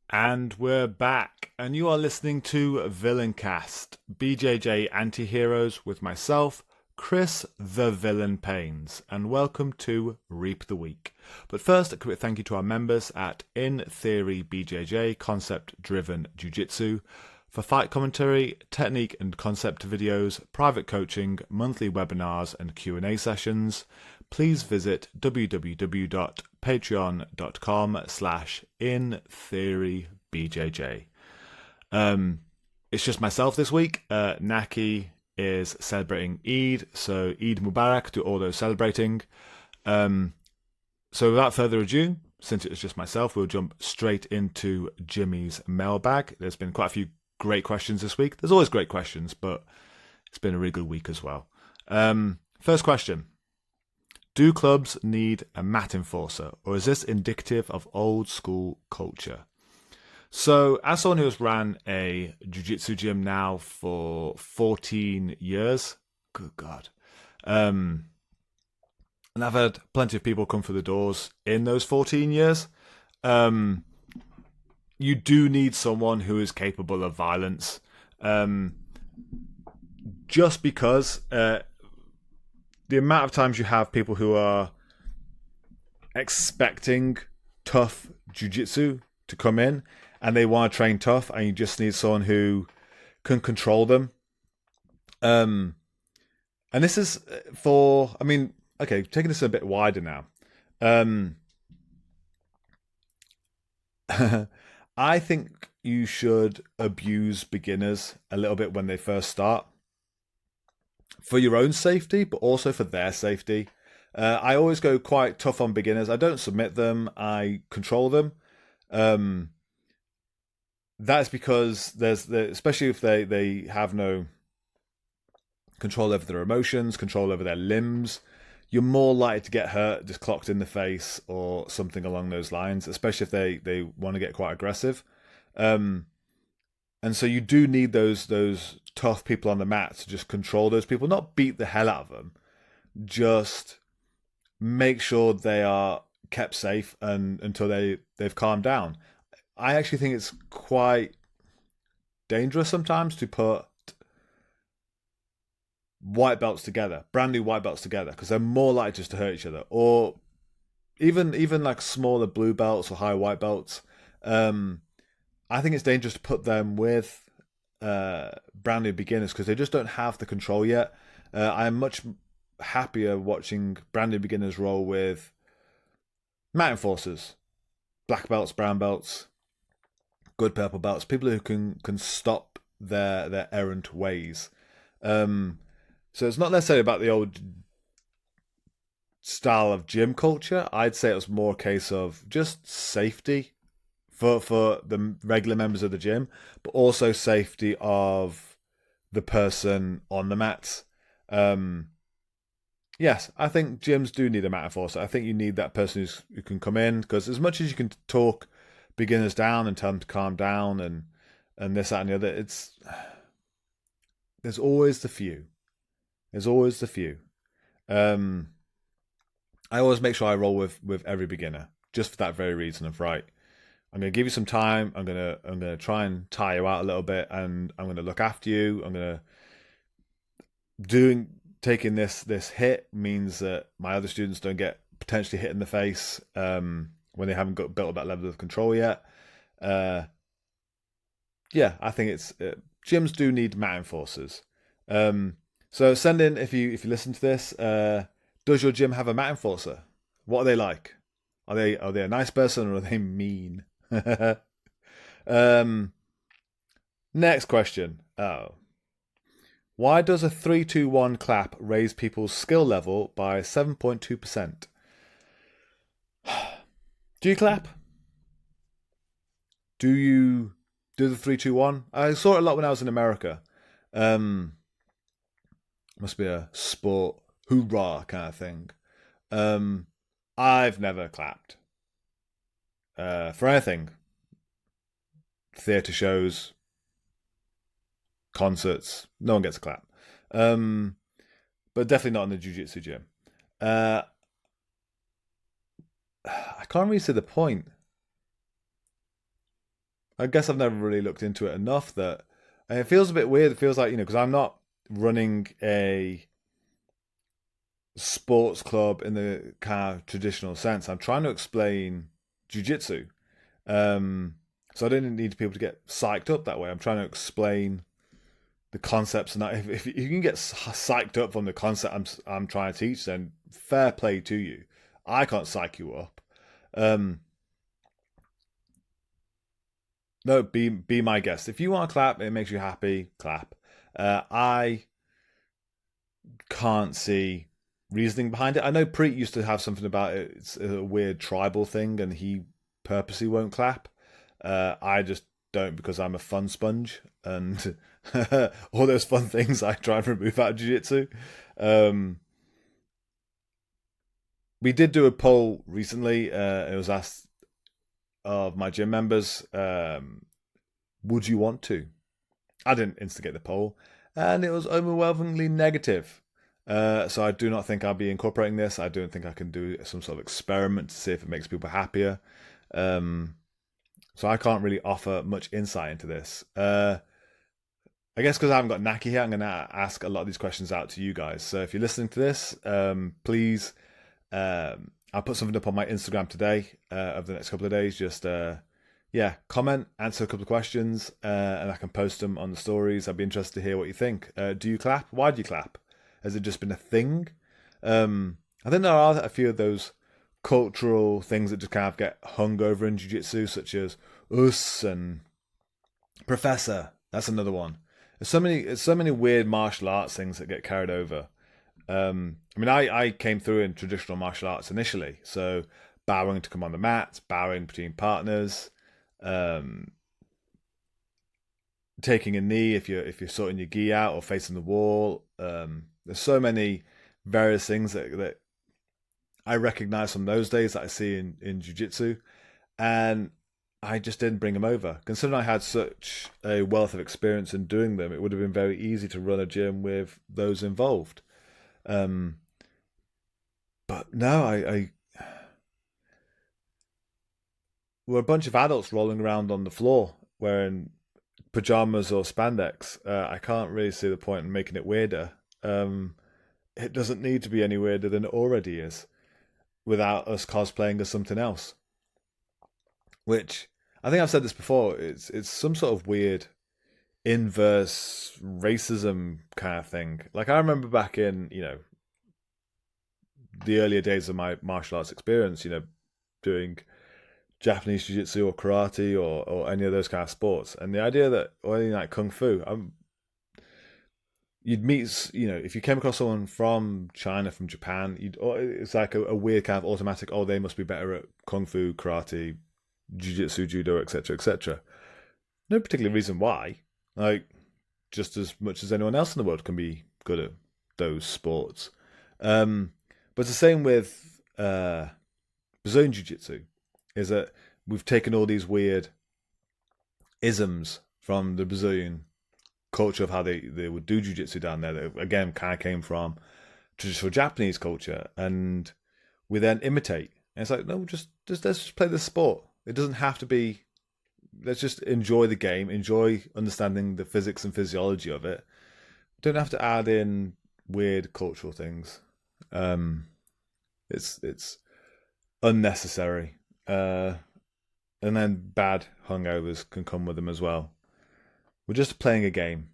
And we're back, and you are listening to Villaincast, BJJ anti-heroes with myself, Chris the Villain Pains, and welcome to Reap the Week. But first, a quick thank you to our members at In Theory BJJ Concept Driven Jiu-Jitsu for fight commentary, technique and concept videos, private coaching, monthly webinars and Q&A sessions. Please visit www.patreon.com/intheorybjj. It's just myself this week. Naqi is celebrating Eid, so Eid Mubarak to all those celebrating. So without further ado, since it's just myself, we'll jump straight into Jimmy's mailbag. There's been quite a few great questions this week. There's always great questions, but it's been a really good week as well. First question. Do clubs need a mat enforcer, or is this indicative of old school culture? So, as someone who has ran a jiu-jitsu gym now for 14 years, good God, and I've had plenty of people come through the doors in those 14 years, you do need someone who is capable of violence, just because the amount of times you have people who are expecting tough jiu-jitsu to come in and they want to train tough, and you just need someone who can control them. And this is for, okay, taking this a bit wider now. I think you should abuse beginners a little bit when they first start, for your own safety, but also for their safety. I always go quite tough on beginners. I don't submit them. I control them. That's because especially if they have no control over their emotions, control over their limbs, you're more likely to get hurt, just clocked in the face or something along those lines, especially if they want to get quite aggressive. And so you do need those tough people on the mat to just control those people, not beat the hell out of them, just make sure they are kept safe and until they've calmed down. I actually think it's quite dangerous sometimes to put white belts together, brand new white belts together, because they're more likely just to hurt each other, or even like smaller blue belts or high white belts. I think it's dangerous to put them with brand new beginners because they just don't have the control yet. I'm much happier watching brand new beginners roll with mat enforcers, black belts, brown belts, good purple belts, people who can stop their errant ways. So it's not necessarily about the old style of gym culture. I'd say it was more a case of just safety for the regular members of the gym, but also safety of the person on the mats. Yes, I think gyms do need a mat enforcer. I think you need that person who can come in, because as much as you can talk beginners down and tell them to calm down and this, that, and the other, there's always the few. There's always the few. I always make sure I roll with every beginner, just for that very reason of, right, I'm going to give you some time. I'm going to try and tire you out a little bit, and I'm going to look after you. I'm going to taking this hit means that my other students don't get potentially hit in the face when they haven't built that level of control yet. Yeah, I think gyms do need mat enforcers. So send in if you listen to this. Does your gym have a mat enforcer? What are they like? Are they a nice person, or are they mean? Next question. Oh. Why does a 3-2-1 clap raise people's skill level by 7.2%? Do you clap? Do you do the 3-2-1? I saw it a lot when I was in America. Must be a sport hoorah kind of thing. I've never clapped. For anything. Theatre shows, concerts, no one gets a clap. But definitely not in the jiu-jitsu gym. I can't really see the point. I guess I've never really looked into it enough that and it feels a bit weird. It feels like, because I'm not running a sports club in the kind of traditional sense. I'm trying to explain jujitsu. So I don't need people to get psyched up that way. I'm trying to explain the concepts, and that if you can get psyched up from the concept I'm trying to teach, then fair play to you. I can't psych you up. Um, no, be my guest. If you want to clap, it makes you happy. Clap. I can't see reasoning behind it. I know Preet used to have something about it. It's a weird tribal thing, and he purposely won't clap. I just don't because I'm a fun sponge, and all those fun things I try and remove out of jiu-jitsu. Um, we did do a poll recently. It was asked of my gym members, would you want to? I didn't instigate the poll, and it was overwhelmingly negative. So I do not think I'll be incorporating this. I don't think I can do some sort of experiment to see if it makes people happier. So I can't really offer much insight into this. I guess because I haven't got Naqi here, I'm going to ask a lot of these questions out to you guys. So if you're listening to this, please, I'll put something up on my Instagram today over the next couple of days. Just, comment, answer a couple of questions, and I can post them on the stories. I'd be interested to hear what you think. Do you clap? Why do you clap? Has it just been a thing? I think there are a few of those cultural things that just kind of get hung over in jiu-jitsu, such as us and professor. That's another one. There's so many weird martial arts things that get carried over. I came through in traditional martial arts initially, so bowing to come on the mat, bowing between partners, taking a knee if you're sorting your gi out or facing the wall. There's so many various things that I recognize from those days that I see in jiu-jitsu, and I just didn't bring them over. Considering I had such a wealth of experience in doing them, it would have been very easy to run a gym with those involved. Um, but no, I we're a bunch of adults rolling around on the floor wearing pajamas or spandex. I can't really see the point in making it weirder. It doesn't need to be any weirder than it already is, without us cosplaying as something else. Which I think I've said this before. It's some sort of weird inverse racism kind of thing. Like I remember back in the earlier days of my martial arts experience, doing Japanese jiu-jitsu or karate or any of those kind of sports, and the idea that or any like kung fu, you'd meet, if you came across someone from China, from Japan, it's like a weird kind of automatic, oh, they must be better at kung fu, karate, jiu-jitsu, judo, etc., etc. No particular reason why. Like, just as much as anyone else in the world can be good at those sports. But it's the same with Brazilian jiu-jitsu, is that we've taken all these weird isms from the Brazilian culture of how they would do jiu-jitsu down there that again kind of came from traditional Japanese culture, and we then imitate. And it's like, no, just let's just play the sport. It doesn't have to be. Let's just enjoy the game, enjoy understanding the physics and physiology of it. Don't have to add in weird cultural things. It's unnecessary, and then bad hungovers can come with them as well. We're just playing a game,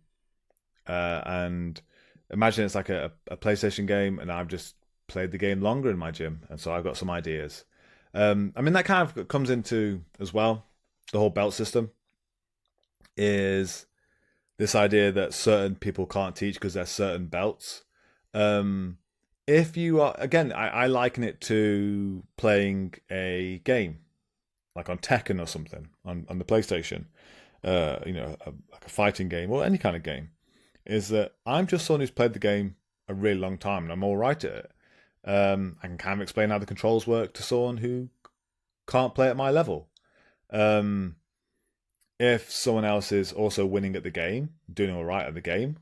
and imagine it's like a PlayStation game, and I've just played the game longer in my gym, and so I've got some ideas. That kind of comes into as well. The whole belt system is this idea that certain people can't teach because there's certain belts. If you are, again, I liken it to playing a game, like on Tekken or something on the PlayStation, like a fighting game or any kind of game, is that I'm just someone who's played the game a really long time and I'm all right at it. I can kind of explain how the controls work to someone who can't play at my level. If someone else is also winning at the game, doing all right at the game,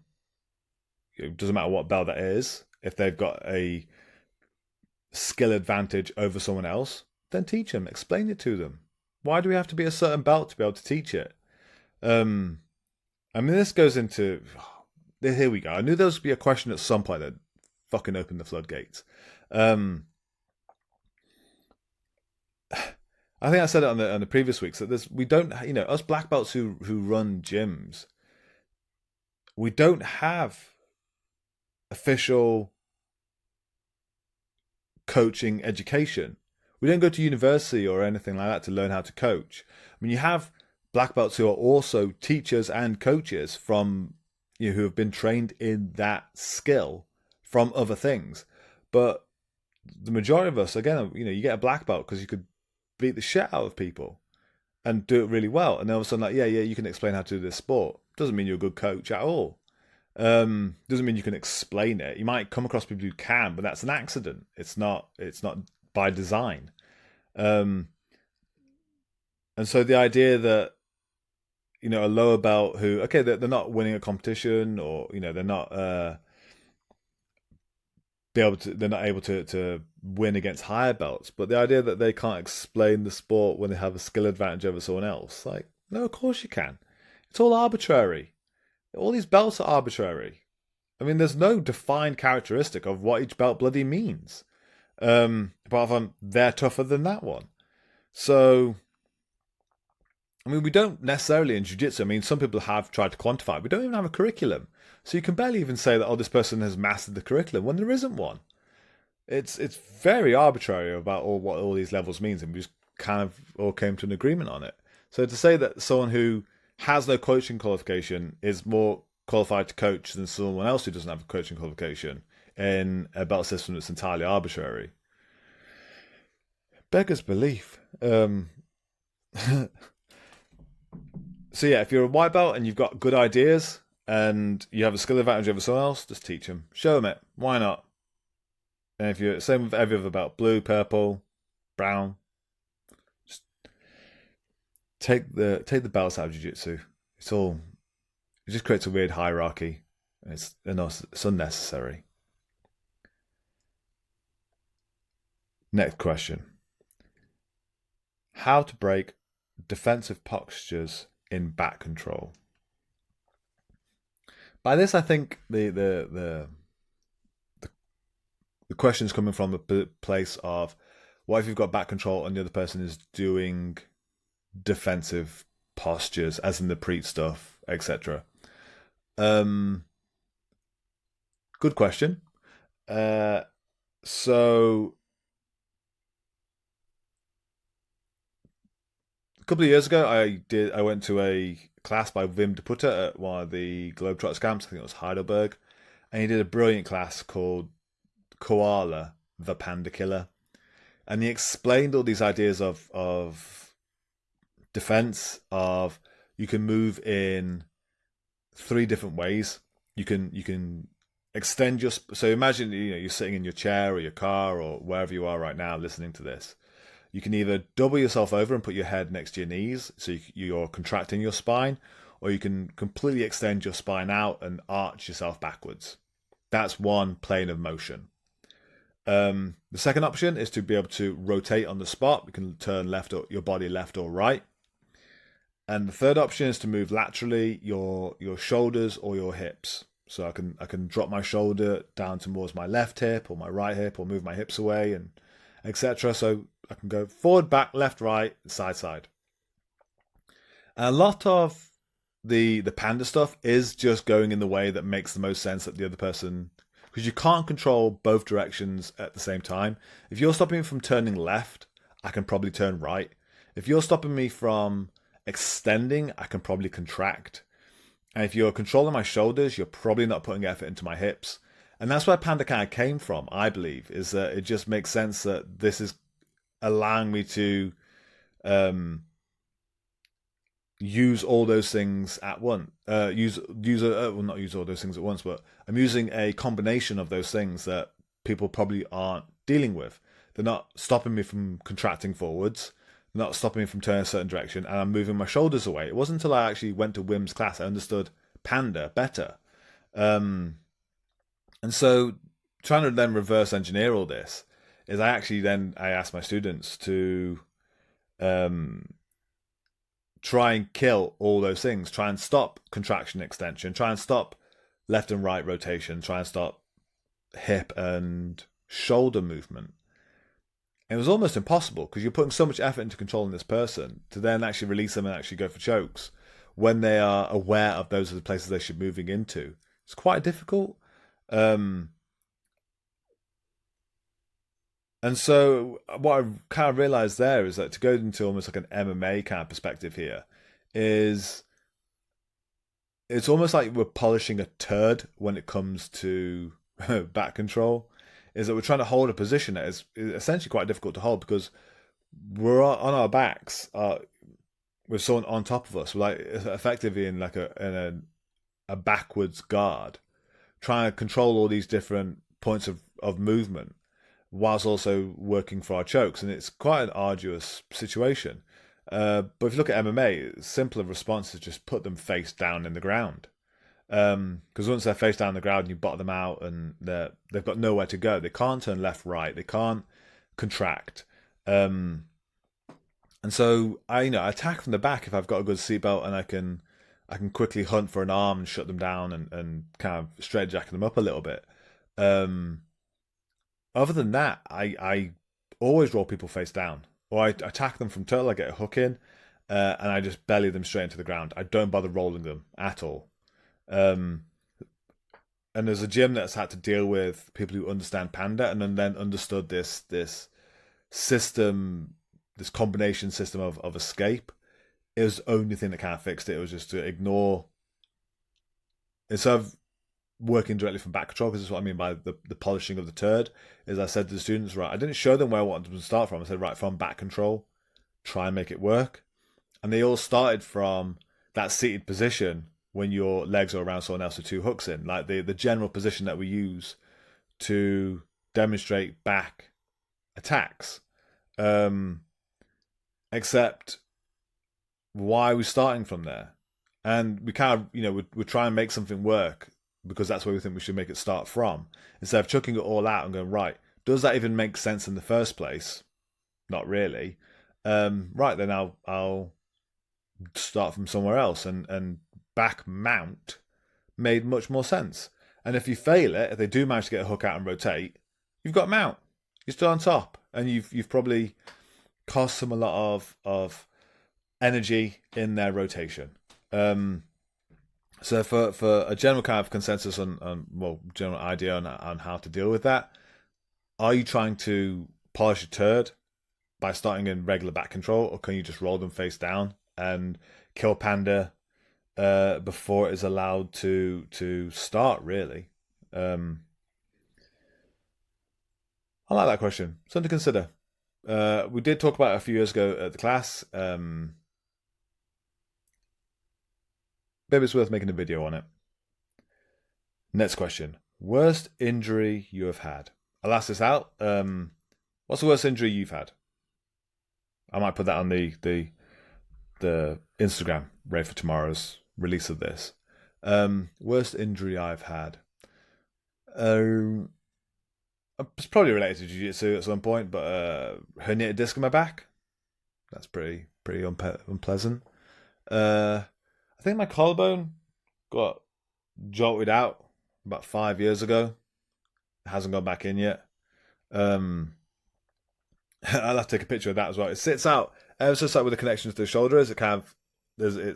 it doesn't matter what belt that is. If they've got a skill advantage over someone else, then teach them, explain it to them. Why do we have to be a certain belt to be able to teach it? Um, I mean, this goes into. Here we go. I knew there was going to be a question at some point that fucking opened the floodgates. Um, I think I said it on the previous weeks that we don't, us black belts who run gyms, we don't have official coaching education. We don't go to university or anything like that to learn how to coach. I mean, you have black belts who are also teachers and coaches from who have been trained in that skill from other things, but the majority of us, again, you get a black belt because you could beat the shit out of people and do it really well, and then all of a sudden, like, yeah, you can explain how to do this sport. Doesn't mean you're a good coach at all. Doesn't mean you can explain it. You might come across people who can, but that's an accident. It's not. It's not by design. Um, and so the idea that a lower belt who, okay, they're not winning a competition, or they're not they're not able to win against higher belts, but the idea that they can't explain the sport when they have a skill advantage over someone else, like, no, of course you can. It's all arbitrary. All these belts are arbitrary. I mean, there's no defined characteristic of what each belt bloody means. Apart from they're tougher than that one. So, I mean, we don't necessarily in jiu-jitsu. I mean, some people have tried to quantify it. We don't even have a curriculum. So you can barely even say that, oh, this person has mastered the curriculum when there isn't one. It's very arbitrary about what all these levels means, and we just kind of all came to an agreement on it. So to say that someone who has no coaching qualification is more qualified to coach than someone else who doesn't have a coaching qualification in a belt system that's entirely arbitrary beggars belief. So yeah, if you're a white belt and you've got good ideas and you have a skill advantage over someone else, just teach them, show them it. Why not? And if you're same with every other belt, blue, purple, brown, just take the belts out of jiu-jitsu. It just creates a weird hierarchy. It's unnecessary. Next question: how to break defensive postures in back control? By this, I think the question is coming from the place of, what if you've got back control and the other person is doing defensive postures, as in the preet stuff, etc. Good question. So a couple of years ago, I went to a class by Wim de Putte at one of the Globetrotters camps. I think it was Heidelberg, and he did a brilliant class called Koala, the Panda Killer, and he explained all these ideas of defense. Of you can move in 3 different ways. You can extend your so imagine you're sitting in your chair or your car or wherever you are right now listening to this. You can either double yourself over and put your head next to your knees, so you're contracting your spine, or you can completely extend your spine out and arch yourself backwards. That's one plane of motion. The second option is to be able to rotate on the spot. You can turn your body left or right. And the third option is to move laterally, your shoulders or your hips. So I can drop my shoulder down towards my left hip or my right hip, or move my hips away, and etc. So I can go forward, back, left, right, side, side. And a lot of the panda stuff is just going in the way that makes the most sense that the other person, because you can't control both directions at the same time. If you're stopping me from turning left, I can probably turn right. If you're stopping me from extending, I can probably contract. And if you're controlling my shoulders, you're probably not putting effort into my hips. And that's where panda kind of came from, I believe, is that it just makes sense that this is allowing me to use all those things at once. Not use all those things at once, but I'm using a combination of those things that people probably aren't dealing with. They're not stopping me from contracting forwards, not stopping me from turning a certain direction, and I'm moving my shoulders away. It wasn't until I actually went to Wim's class I understood panda better. And so trying to then reverse engineer all this is I asked my students to try and kill all those things. Try and stop contraction, extension. Try and stop left and right rotation. Try and stop hip and shoulder movement. It was almost impossible because you're putting so much effort into controlling this person to then actually release them and actually go for chokes when they are aware of those are the places they should be moving into. It's quite difficult. And so what I kind of realized there is that to go into almost like an MMA kind of perspective here is it's almost like we're polishing a turd when it comes to back control. Is that we're trying to hold a position that is essentially quite difficult to hold because we're on our backs with someone on top of us. We're like effectively in like a backwards guard, trying to control all these different points of movement whilst also working for our chokes. And it's quite an arduous situation. But if you look at MMA, simpler response is just put them face down in the ground. Because once they're face down on the ground, you bottom them out, and they've got nowhere to go. They can't turn left, right. They can't contract. And so I attack from the back if I've got a good seatbelt, and I can quickly hunt for an arm and shut them down and kind of straight jack them up a little bit. Other than that, I always roll people face down, or I attack them from turtle. I get a hook in, and I just belly them straight into the ground. I don't bother rolling them at all. And there's a gym that's had to deal with people who understand Panda and then understood this system, this combination system of escape. It was the only thing that kind of fixed it. It was just to ignore, instead of working directly from back control, because that's what I mean by the polishing of the turd, is I said to the students, right, I didn't show them where I wanted them to start from. I said, right, from back control, try and make it work. And they all started from that seated position when your legs are around someone else with two hooks in, like the general position that we use to demonstrate back attacks. Except why are we starting from there? And we kind of, we try and make something work because that's where we think we should make it start from. Instead of chucking it all out and going, right, does that even make sense in the first place? Not really. Right, then I'll start from somewhere else, and back mount made much more sense. And if you fail it, if they do manage to get a hook out and rotate, you've got mount. You're still on top, and you've probably cost them a lot of energy in their rotation. So for a general kind of consensus on general idea on how to deal with that, are you trying to polish a turd by starting in regular back control, or can you just roll them face down and kill Panda before it is allowed to start, really? I like that question. Something to consider. We did talk about it a few years ago at the class. Maybe it's worth making a video on it. Next question. Worst injury you have had? I'll ask this out. What's the worst injury you've had? I might put that on the Instagram ready for tomorrow's release of this. Worst injury I've had. It's probably related to jiu-jitsu at some point, but herniated disc in my back. That's pretty unpleasant. I think my collarbone got jolted out about 5 years ago. It hasn't gone back in yet. I'll have to take a picture of that as well. It sits out ever so slightly with the connections to the shoulders. It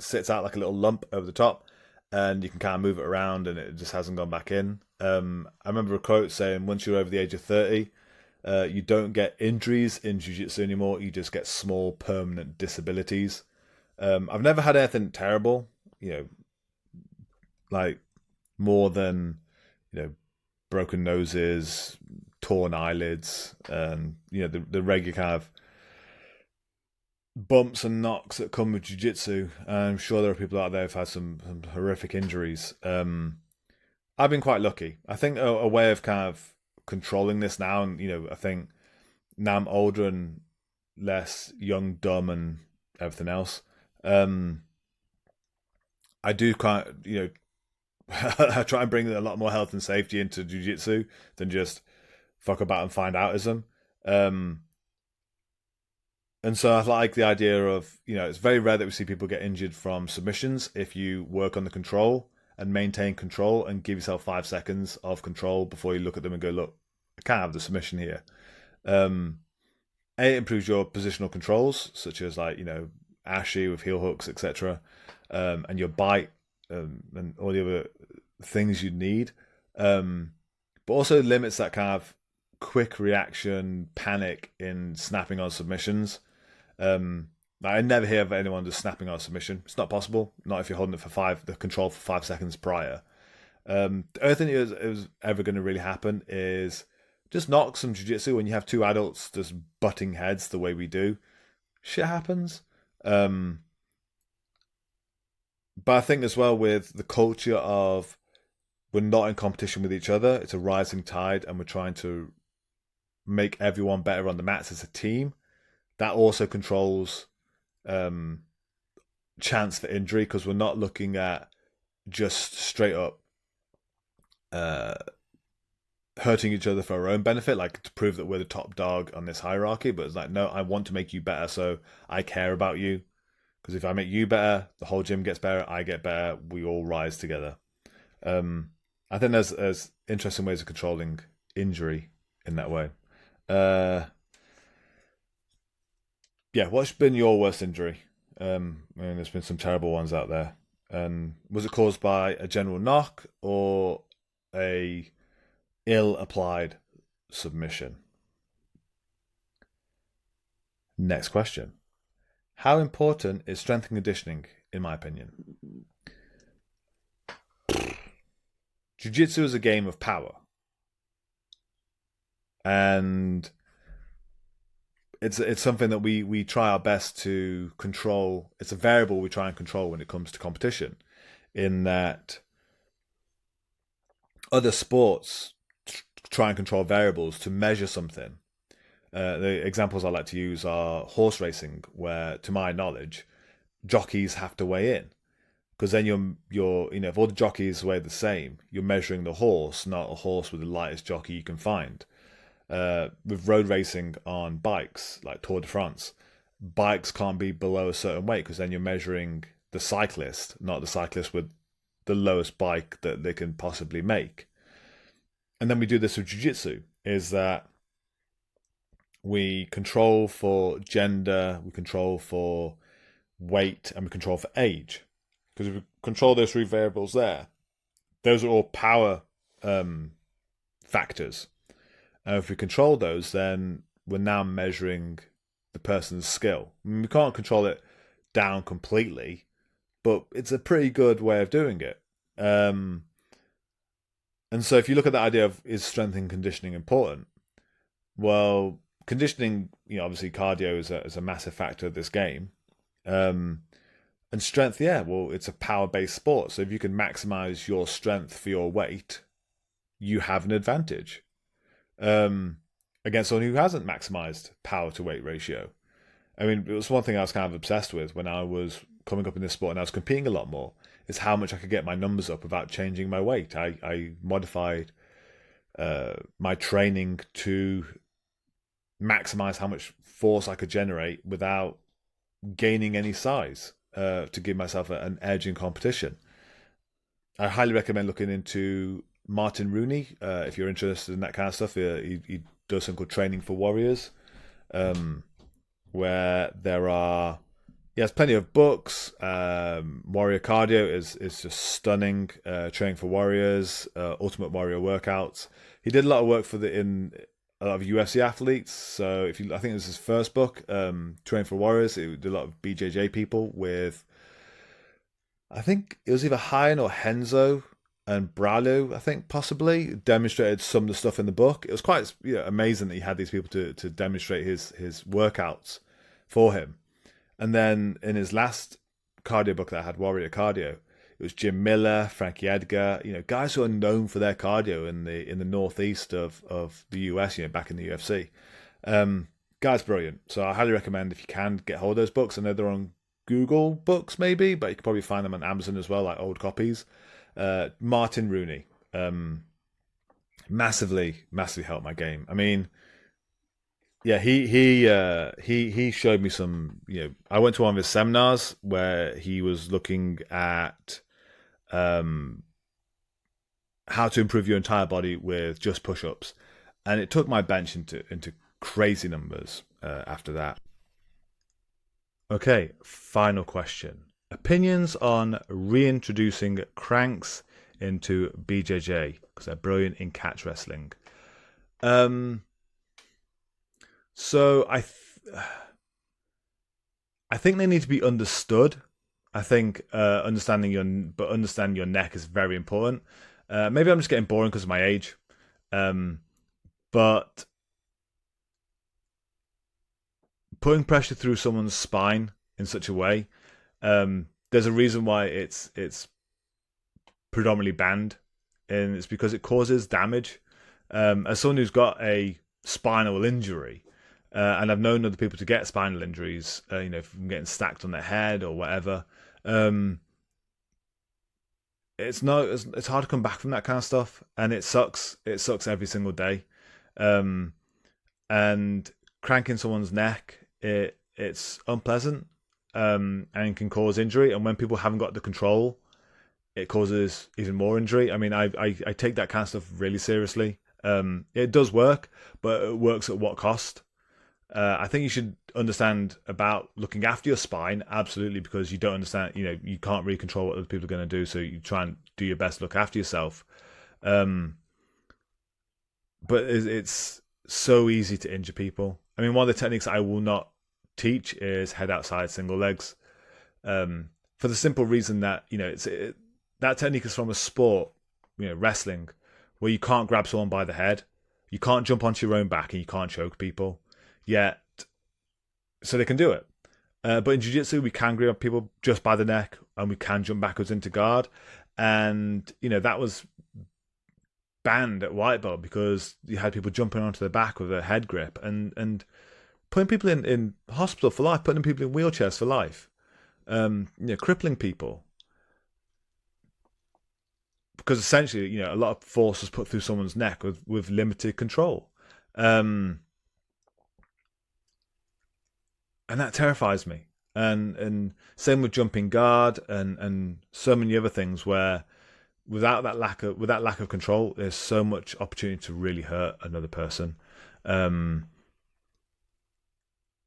sits out like a little lump over the top, and you can kind of move it around, and it just hasn't gone back in. I remember a quote saying, once you're over the age of 30, you don't get injuries in jiu-jitsu anymore. You just get small permanent disabilities. I've never had anything terrible, like more than, broken noses, torn eyelids, and, the regular kind of bumps and knocks that come with jiu-jitsu. I'm sure there are people out there who've had some horrific injuries. I've been quite lucky. I think a way of kind of controlling this now, and I think now I'm older and less young, dumb, and everything else. I do kind of, I try and bring a lot more health and safety into jiu-jitsu than just fuck about and find outism. And so I like the idea of, it's very rare that we see people get injured from submissions if you work on the control and maintain control and give yourself 5 seconds of control before you look at them and go, look, I can't have the submission here. It improves your positional controls, such as like, ashi with heel hooks, etc., and your bite, and all the other things you need. But also limits that kind of quick reaction panic in snapping on submissions. I never hear of anyone just snapping on a submission. It's not possible. Not if you're holding it for the control for 5 seconds prior. The only thing that is ever going to really happen is just knock some jiu-jitsu when you have two adults just butting heads the way we do. Shit happens. But I think as well with the culture of we're not in competition with each other, it's a rising tide, and we're trying to make everyone better on the mats as a team. That also controls chance for injury, because we're not looking at just straight up hurting each other for our own benefit, like to prove that we're the top dog on this hierarchy. But it's like, no, I want to make you better, so I care about you. Because if I make you better, the whole gym gets better, I get better, we all rise together. I think there's interesting ways of controlling injury in that way. Yeah, what's been your worst injury? There's been some terrible ones out there. Was it caused by a general knock or a ill-applied submission? Next question. How important is strength and conditioning, in my opinion? Jiu-jitsu is a game of power. And it's something that we try our best to control. It's a variable we try and control when it comes to competition, in that other sports try and control variables to measure something. The examples I like to use are horse racing, where, to my knowledge, jockeys have to weigh in, because then you're if all the jockeys weigh the same, you're measuring the horse, not a horse with the lightest jockey you can find. With road racing on bikes, like Tour de France, bikes can't be below a certain weight, because then you're measuring the cyclist, not the cyclist with the lowest bike that they can possibly make. And then we do this with jiu-jitsu, is that we control for gender, we control for weight, and we control for age. Because if we control those three variables there, those are all power factors. And if we control those, then we're now measuring the person's skill. I mean, we can't control it down completely, but it's a pretty good way of doing it. And so if you look at the idea of, is strength and conditioning important? Well, conditioning, obviously cardio is a massive factor of this game. And strength, it's a power-based sport. So if you can maximize your strength for your weight, you have an advantage against someone who hasn't maximized power to weight ratio. I mean, it was one thing I was kind of obsessed with when I was coming up in this sport and I was competing a lot more, is how much I could get my numbers up without changing my weight. I modified my training to maximize how much force I could generate without gaining any size, to give myself an edge in competition. I highly recommend looking into Martin Rooney if you're interested in that kind of stuff. He does something called Training for Warriors, where there's plenty of books. Warrior Cardio is just stunning. Training for Warriors, Ultimate Warrior Workouts. He did a lot of work in a lot of UFC athletes. So I think it was his first book, Training for Warriors. He did a lot of BJJ people with, I think it was either Hein or Henzo and Bralu, I think possibly, demonstrated some of the stuff in the book. It was quite amazing that he had these people to demonstrate his workouts for him. And then in his last cardio book that I had, Warrior Cardio, it was Jim Miller, Frankie Edgar, guys who are known for their cardio in the northeast of the US, back in the UFC. Guy's brilliant. So I highly recommend, if you can, get hold of those books. I know they're on Google Books maybe, but you can probably find them on Amazon as well, like old copies. Martin Rooney, massively helped my game. I mean, Yeah, he showed me some. I went to one of his seminars where he was looking at um, how to improve your entire body with just push-ups, and it took my bench into crazy numbers after that. Okay, final question. Opinions on reintroducing cranks into BJJ because they're brilliant in catch wrestling. Um, so I think they need to be understood. I think understanding your neck is very important. Maybe I'm just getting boring because of my age, um, but putting pressure through someone's spine in such a way, there's a reason why it's predominantly banned, and it's because it causes damage. As someone who's got a spinal injury, and I've known other people to get spinal injuries, from getting stacked on their head or whatever. Um, it's hard to come back from that kind of stuff, and it sucks. It sucks every single day. Um, and cranking someone's neck, it's unpleasant, and can cause injury. And when people haven't got the control, it causes even more injury. I mean, I take that kind of stuff really seriously. It does work, but it works at what cost? I think you should understand about looking after your spine, absolutely, because you don't understand. You can't really control what other people are going to do, so you try and do your best to look after yourself. Um, but it's so easy to injure people. I mean, one of the techniques I will not teach is head outside single legs, for the simple reason that that technique is from a sport, wrestling, where you can't grab someone by the head, you can't jump onto your own back, and you can't choke people. Yet, so they can do it. But in jiu-jitsu, we can grab people just by the neck, and we can jump backwards into guard. And that was banned at white belt because you had people jumping onto the back with a head grip and putting people in hospital for life, putting people in wheelchairs for life, crippling people. Because essentially, a lot of force was put through someone's neck with limited control. And that terrifies me. And same with jumping guard and so many other things where without that lack of control, there's so much opportunity to really hurt another person. Um,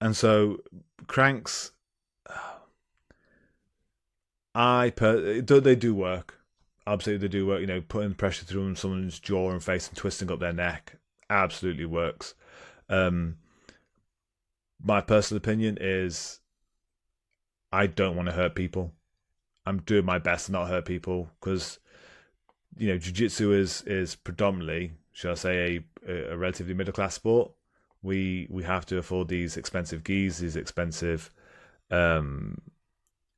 and so cranks, they do work. Absolutely, they do work. Putting pressure through someone's jaw and face and twisting up their neck absolutely works. Um, my personal opinion is I don't want to hurt people. I'm doing my best to not hurt people because jiu-jitsu is predominantly, shall I say, a relatively middle class sport. We have to afford these expensive gis, these expensive um,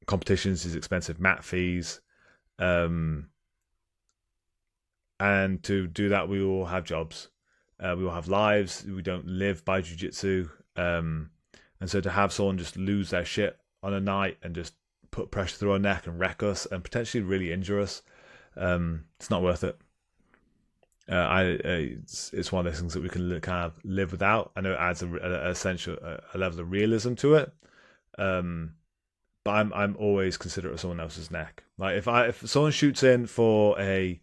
competitions, these expensive mat fees, um, and to do that, we all have jobs. We all have lives. We don't live by jiu-jitsu. And so to have someone just lose their shit on a night and just put pressure through our neck and wreck us and potentially really injure us, it's not worth it. It's one of those things that we can kind of live without. I know it adds a essential a level of realism to it, but I'm always considerate of someone else's neck. Like if someone shoots in for a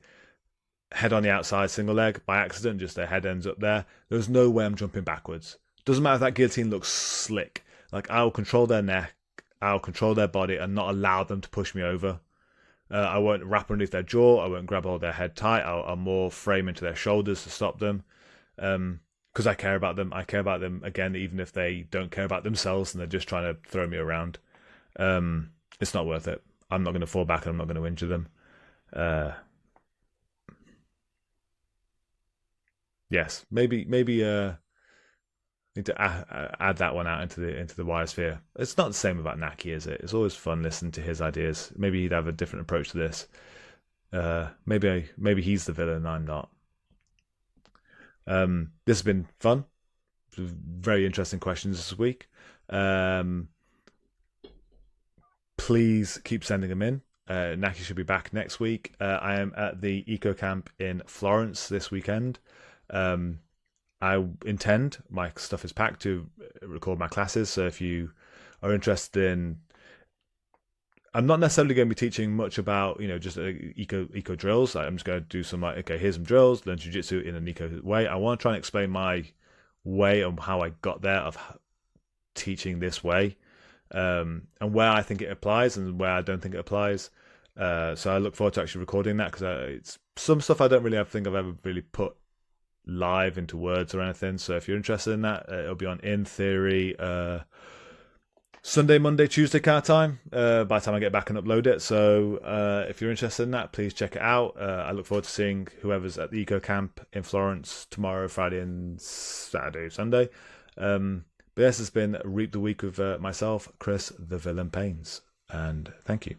head on the outside single leg by accident, just their head ends up there, there's no way I'm jumping backwards. Doesn't matter if that guillotine looks slick. Like I'll control their neck, I'll control their body, and not allow them to push me over. I won't wrap underneath their jaw. I won't grab all their head tight. I'll more frame into their shoulders to stop them. Because I care about them. I care about them again, even if they don't care about themselves and they're just trying to throw me around. It's not worth it. I'm not going to fall back and I'm not going to injure them. Uh, yes, maybe need to add that one out into the wire sphere. It's not the same about Naqi, is it? It's always fun listening to his ideas. Maybe he'd have a different approach to this. Maybe he's the villain and I'm not. This has been fun. Very interesting questions this week. Um, please keep sending them in. Naqi should be back next week. I am at the Eco Camp in Florence this weekend. Um, I intend, my stuff is packed to record my classes. So if you are interested in, I'm not necessarily going to be teaching much about, just eco drills. I'm just going to do some like, okay, here's some drills, learn jiu-jitsu in an eco way. I want to try and explain my way and how I got there of teaching this way, and where I think it applies and where I don't think it applies. So I look forward to actually recording that, because it's some stuff I don't really think I've ever really put live into words or anything. So if you're interested in that, it'll be on In Theory Sunday, Monday, Tuesday kind of time, by the time I get back and upload it. So if you're interested in that, please check it out. I look forward to seeing whoever's at the Eco Camp in Florence tomorrow, Friday and Saturday, Sunday. But this has been Reap the Week with myself, Chris, the Villain Pains. And thank you.